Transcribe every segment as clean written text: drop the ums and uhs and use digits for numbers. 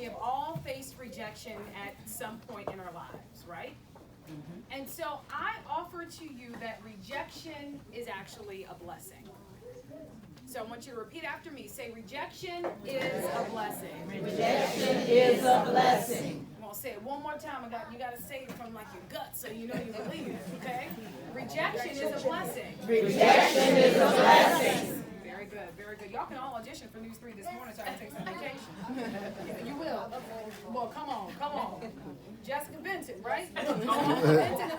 We have all faced rejection at some point in our lives, right? And so I offer to you that rejection is actually a blessing. So I want you to repeat after me. Say, rejection is a blessing. Rejection is a blessing. I'm going to say it one more time. You got to say it from like your gut so you know you believe it, okay? Rejection is a blessing. Rejection is a blessing. Very good, very good. Y'all can all audition for News 3 this morning so I can take some vacation. You will. Well, come on. Jessica Benton, right? Benton and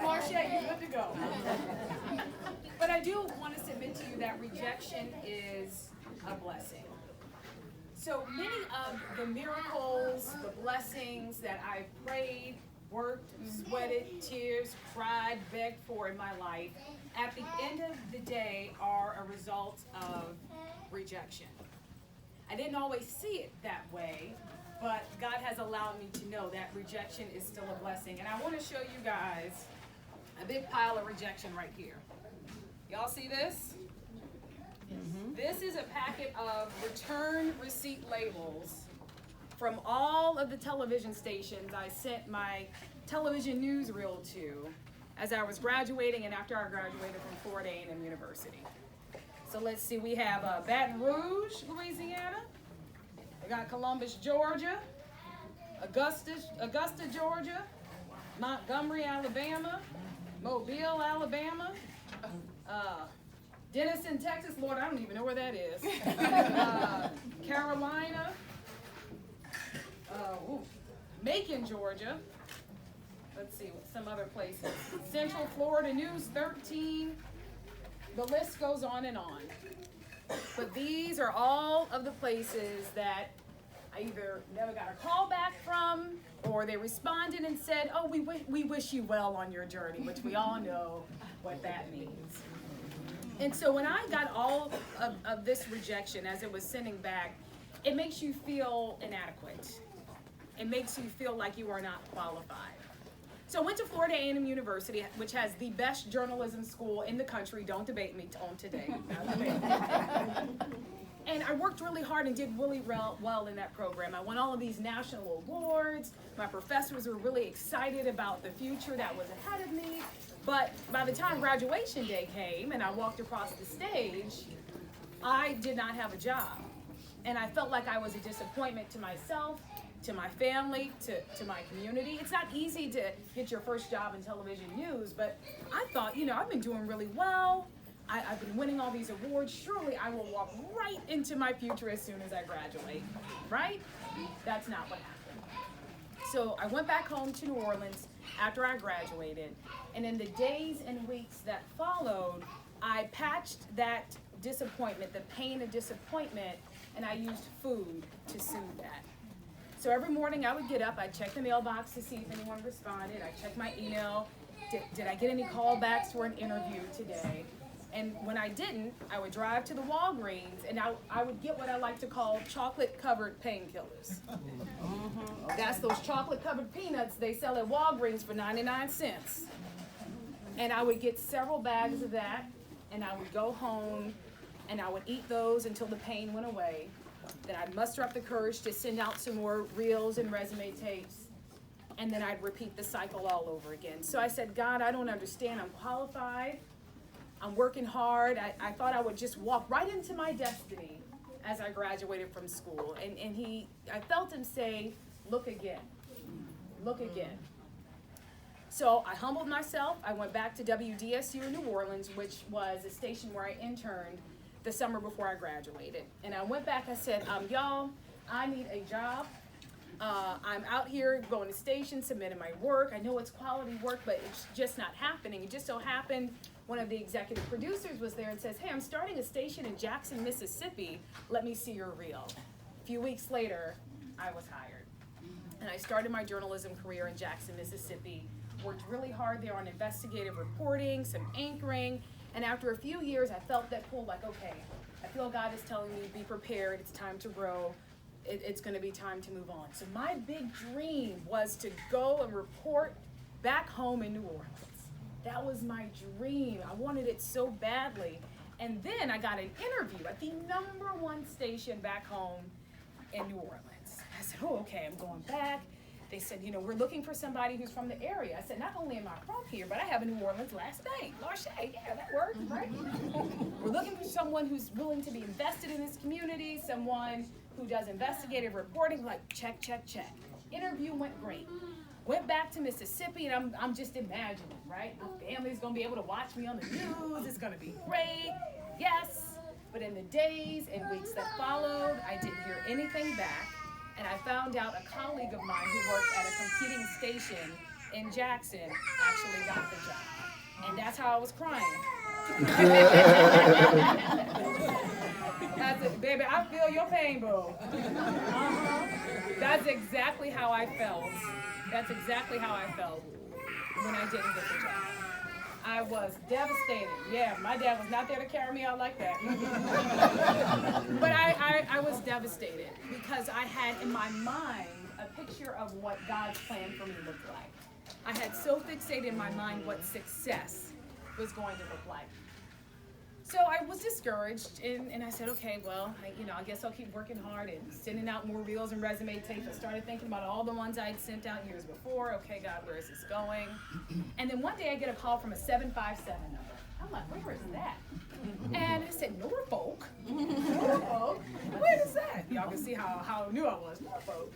Larché, you're good to go. But I do want to submit to you that rejection is a blessing. So many of the miracles, the blessings that I've prayed, worked, sweated, tears, cried, begged for in my life, at the end of the day are a result of rejection. I didn't always see it that way, but God has allowed me to know that rejection is still a blessing. And I want to show you guys a big pile of rejection right here. Y'all see this? This is a packet of return receipt labels from all of the television stations I sent my television newsreel to as I was graduating and after I graduated from Florida A&M University. So let's see, we have Baton Rouge, Louisiana. We got Columbus, Georgia. Augusta, Georgia. Montgomery, Alabama. Mobile, Alabama. Denison, Texas. Lord, I don't even know where that is. Carolina. Macon, Georgia. Let's see, some other places. Central Florida, News 13. The list goes on and on. But these are all of the places that I either never got a call back from, or they responded and said, oh, we wish you well on your journey, which we all know what that means. And so when I got all of this rejection as it was sending back, it makes you feel inadequate. It makes you feel like you are not qualified. So I went to Florida A&M University, which has the best journalism school in the country. Don't debate me on today. And I worked really hard and did really well in that program. I won all of these national awards. My professors were really excited about the future that was ahead of me. But by the time graduation day came and I walked across the stage, I did not have a job. And I felt like I was a disappointment to myself, to my family, to my community. It's not easy to get your first job in television news, but I thought, I've been doing really well. I've been winning all these awards. Surely I will walk right into my future as soon as I graduate, right? That's not what happened. So I went back home to New Orleans after I graduated, and in the days and weeks that followed, I patched that disappointment, the pain of disappointment, and I used food to soothe that. So every morning I would get up, I'd check the mailbox to see if anyone responded. I'd check my email. Did I get any callbacks for an interview today? And when I didn't, I would drive to the Walgreens and I would get what I like to call chocolate-covered painkillers. That's those chocolate-covered peanuts they sell at Walgreens for 99 cents. And I would get several bags of that, and I would go home, and I would eat those until the pain went away. Then I'd muster up the courage to send out some more reels and resume tapes, and then I'd repeat the cycle all over again. So I said, God, I don't understand. I'm qualified. I'm working hard. I thought I would just walk right into my destiny as I graduated from school. And I felt him say, look again. Look again. So I humbled myself. I went back to WDSU in New Orleans, which was a station where I interned the summer before I graduated. And I went back, I said, y'all, I need a job. I'm out here going to stations, submitting my work. I know it's quality work, but it's just not happening. It just so happened one of the executive producers was there and says, hey, I'm starting a station in Jackson, Mississippi. Let me see your reel. A few weeks later, I was hired. And I started my journalism career in Jackson, Mississippi. Worked really hard there on investigative reporting, some anchoring. And after a few years, I felt that pull, like, okay, I feel God is telling me, be prepared. It's time to grow. It's going to be time to move on. So my big dream was to go and report back home in New Orleans. That was my dream. I wanted it so badly. And then I got an interview at the #1 station back home in New Orleans. said, oh, okay, I'm going back. They said, we're looking for somebody who's from the area. I said, not only am I from here, but I have a New Orleans last name, Larché. Yeah, that works, right? We're looking for someone who's willing to be invested in this community, someone who does investigative reporting, like check. Interview went great. Went back to Mississippi, and I'm just imagining, right? My family's gonna be able to watch me on the news. It's gonna be great. Yes. But in the days and weeks that followed, I didn't hear anything back. And I found out a colleague of mine who worked at a competing station in Jackson actually got the job. And that's how I was crying. That's it, baby, I feel your pain, boo. That's exactly how I felt. That's exactly how I felt when I didn't get the job. I was devastated. Yeah, my dad was not there to carry me out like that. But I was devastated because I had in my mind a picture of what God's plan for me looked like. I had so fixated in my mind what success was going to look like. So I was discouraged, and I said, okay, well, I guess I'll keep working hard and sending out more reels and resume tapes. I started thinking about all the ones I'd sent out years before. Okay, God, where is this going? And then one day I get a call from a 757 number. I'm like, where is that? And I said, Norfolk? Norfolk? Where is that? Y'all can see how new I was, Norfolk.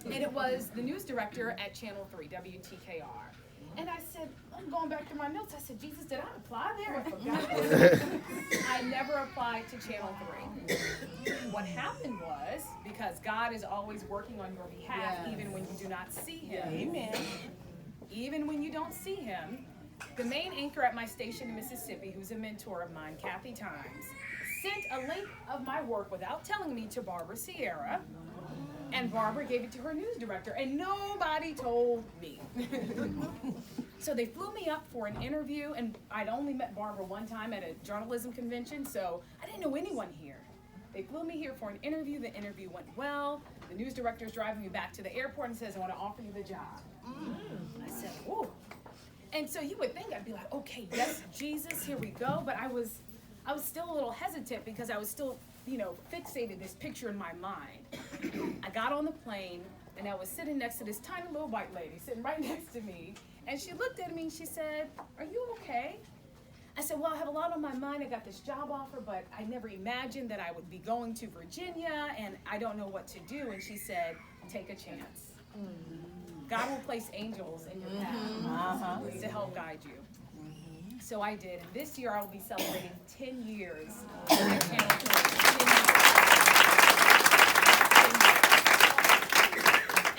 And it was the news director at Channel 3, WTKR. And I said, I'm going back to my notes. I said, Jesus, did I apply there? I forgot. I never applied to Channel 3. What happened was, because God is always working on your behalf, even when you do not see him. Amen. Even when you don't see him, the main anchor at my station in Mississippi, who's a mentor of mine, Kathy Times, sent a link of my work without telling me to Barbara Sierra. And Barbara gave it to her news director, and nobody told me. So they flew me up for an interview, and I'd only met Barbara one time at a journalism convention, so I didn't know anyone here. They flew me here for an interview. The interview went well. The news director's driving me back to the airport and says, I want to offer you the job. I said, whoa. And so you would think I'd be like, okay, yes, Jesus, here we go. But I was still a little hesitant because I was still fixated this picture in my mind. I got on the plane, and I was sitting next to this tiny little white lady sitting right next to me, and she looked at me and she said, are you okay? I said, well, I have a lot on my mind. I got this job offer, but I never imagined that I would be going to Virginia, and I don't know what to do. And she said, take a chance. God will place angels in your path to help guide you. So I did, and this year I will be celebrating 10 years at Channel 3.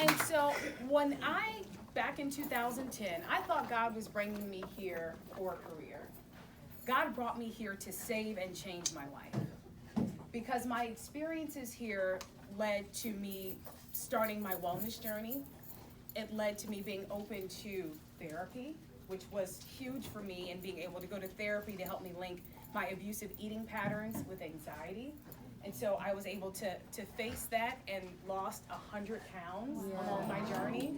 And so when back in 2010, I thought God was bringing me here for a career. God brought me here to save and change my life. Because my experiences here led to me starting my wellness journey. It led to me being open to therapy, which was huge for me, and being able to go to therapy to help me link my abusive eating patterns with anxiety. And so I was able to face that and lost 100 pounds along my journey.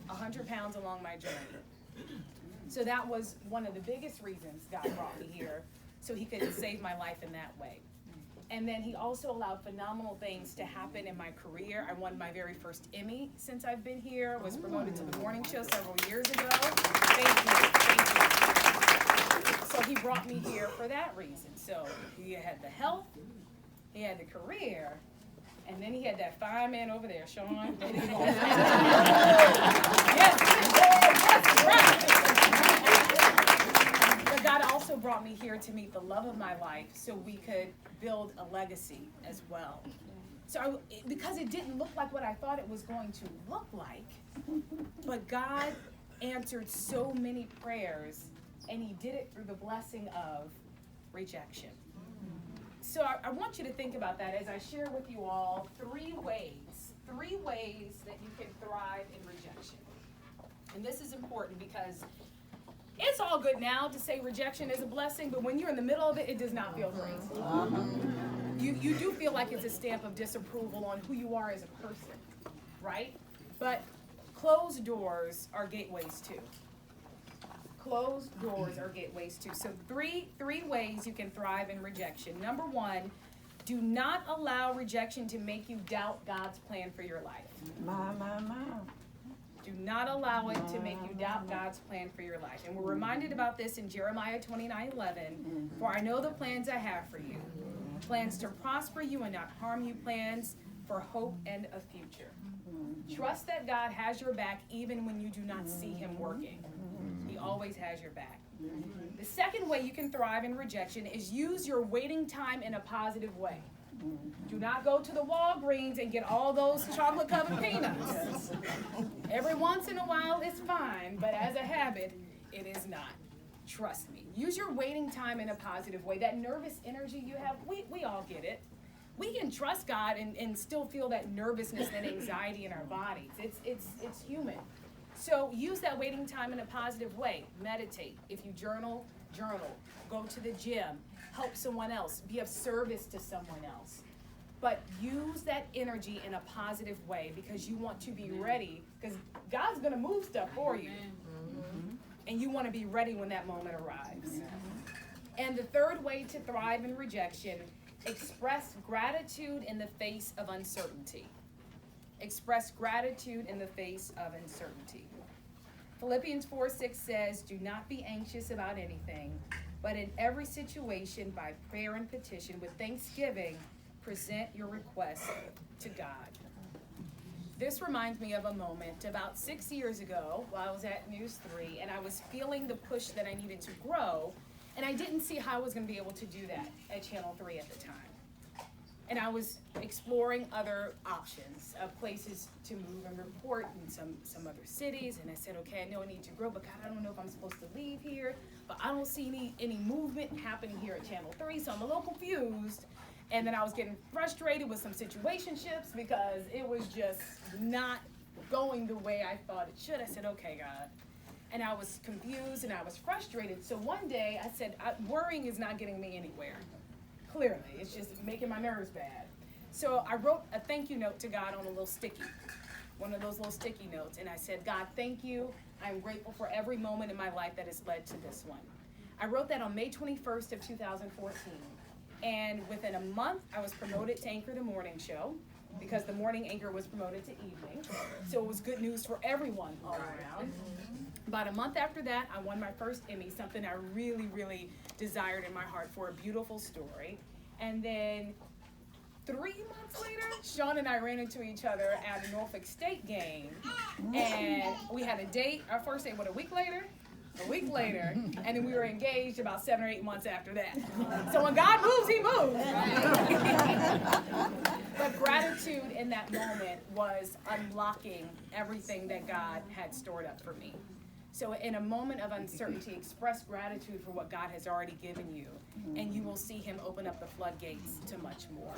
100 pounds along my journey. So that was one of the biggest reasons God brought me here, so he could save my life in that way. And then he also allowed phenomenal things to happen in my career. I won my very first Emmy since I've been here, was promoted to the morning show several years ago. Thank you. So he brought me here for that reason. So he had the health, he had the career, and then he had that fine man over there, Sean. Yes, right. But God also brought me here to meet the love of my life so we could build a legacy as well. So because it didn't look like what I thought it was going to look like, but God answered so many prayers, and he did it through the blessing of rejection. So I want you to think about that as I share with you all three ways that you can thrive in rejection. And this is important because it's all good now to say rejection is a blessing, but when you're in the middle of it, it does not feel great. You do feel like it's a stamp of disapproval on who you are as a person, right? But closed doors are gateways too. Closed doors are gateways too. So three ways you can thrive in rejection. Number one, Do not allow rejection to make you doubt God's plan for your life. My. Do not allow it to make you doubt God's plan for your life. And we're reminded about this in Jeremiah 29:11. For I know the plans I have for you. Plans to prosper you and not harm you. Plans for hope and a future. Trust that God has your back even when you do not see him working. He always has your back. The second way you can thrive in rejection is use your waiting time in a positive way. Do not go to the Walgreens and get all those chocolate-covered peanuts. Every once in a while, it's fine, but as a habit, it is not. Trust me. Use your waiting time in a positive way. That nervous energy you have, we all get it. We can trust God and still feel that nervousness and anxiety in our bodies. It's human. So use that waiting time in a positive way. Meditate. If you journal. Go to the gym. Help someone else. Be of service to someone else. But use that energy in a positive way because you want to be ready because God's going to move stuff for you. And you want to be ready when that moment arrives. And the third way to thrive in rejection, express gratitude in the face of uncertainty. Express gratitude in the face of uncertainty. Philippians 4:6 says, do not be anxious about anything, but in every situation, by prayer and petition, with thanksgiving, present your requests to God. This reminds me of a moment about 6 years ago while I was at News 3, and I was feeling the push that I needed to grow, and I didn't see how I was going to be able to do that at Channel 3 at the time. And I was exploring other options, places to move and report in some other cities. And I said, okay, I know I need to grow, but God, I don't know if I'm supposed to leave here. But I don't see any movement happening here at Channel 3, so I'm a little confused. And then I was getting frustrated with some situationships because it was just not going the way I thought it should. I said, okay, God. And I was confused and I was frustrated. So one day I said, worrying is not getting me anywhere. Clearly, it's just making my nerves bad. So I wrote a thank you note to God on a little sticky, one of those little sticky notes. And I said, God, thank you. I'm grateful for every moment in my life that has led to this one. I wrote that on May 21st of 2014. And within a month, I was promoted to anchor the morning show because the morning anchor was promoted to evening. So it was good news for everyone all around. About a month after that, I won my first Emmy, something I really, really desired in my heart for a beautiful story. And then 3 months later, Sean and I ran into each other at a Norfolk State game. And we had a date, our first date, a week later, and then we were engaged about 7 or 8 months after that. So when God moves, he moves. But gratitude in that moment was unlocking everything that God had stored up for me. So in a moment of uncertainty, express gratitude for what God has already given you, and you will see him open up the floodgates to much more.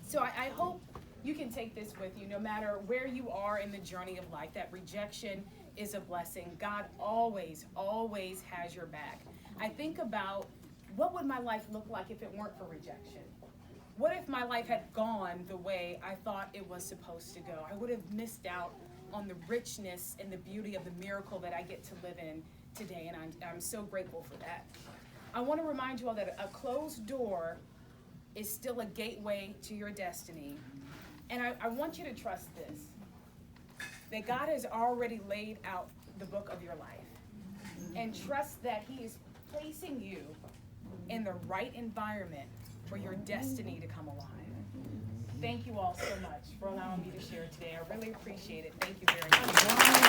So I hope you can take this with you, no matter where you are in the journey of life, that rejection is a blessing. God always, always has your back. I think about what would my life look like if it weren't for rejection? What if my life had gone the way I thought it was supposed to go? I would have missed out on the richness and the beauty of the miracle that I get to live in today, and I'm so grateful for that. I want to remind you all that a closed door is still a gateway to your destiny, and I want you to trust this, that God has already laid out the book of your life, and trust that he is placing you in the right environment for your destiny to come alive. Thank you all so much for allowing me to share today. I really appreciate it. Thank you very much.